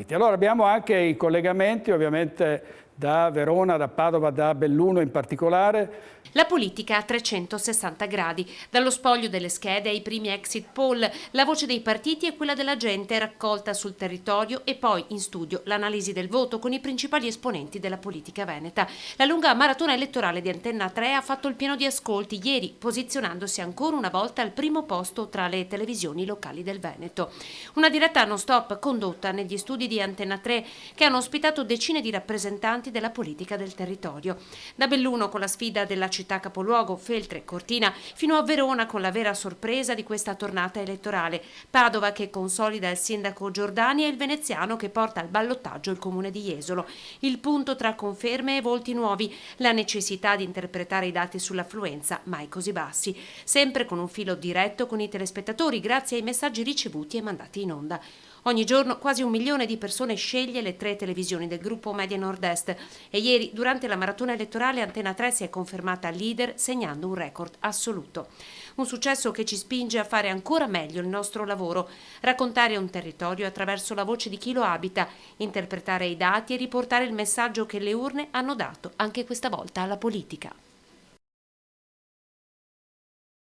Allora abbiamo anche i collegamenti ovviamente da Verona, da Padova, da Belluno in particolare. La politica a 360 gradi, dallo spoglio delle schede ai primi exit poll, la voce dei partiti e quella della gente raccolta sul territorio e poi in studio l'analisi del voto con i principali esponenti della politica veneta. La lunga maratona elettorale di Antenna 3 ha fatto il pieno di ascolti ieri, posizionandosi ancora una volta al primo posto tra le televisioni locali del Veneto. Una diretta non stop condotta negli studi di Antenna 3 che hanno ospitato decine di rappresentanti della politica del territorio. Da Belluno con la sfida della città capoluogo, Feltre, Cortina, fino a Verona con la vera sorpresa di questa tornata elettorale. Padova che consolida il sindaco Giordani e il veneziano che porta al ballottaggio il comune di Jesolo. Il punto tra conferme e volti nuovi, la necessità di interpretare i dati sull'affluenza mai così bassi, sempre con un filo diretto con i telespettatori grazie ai messaggi ricevuti e mandati in onda. Ogni giorno quasi 1 milione di persone sceglie le 3 televisioni del gruppo Media Nord-Est e ieri durante la maratona elettorale Antenna 3 si è confermata leader segnando un record assoluto. Un successo che ci spinge a fare ancora meglio il nostro lavoro, raccontare un territorio attraverso la voce di chi lo abita, interpretare i dati e riportare il messaggio che le urne hanno dato anche questa volta alla politica.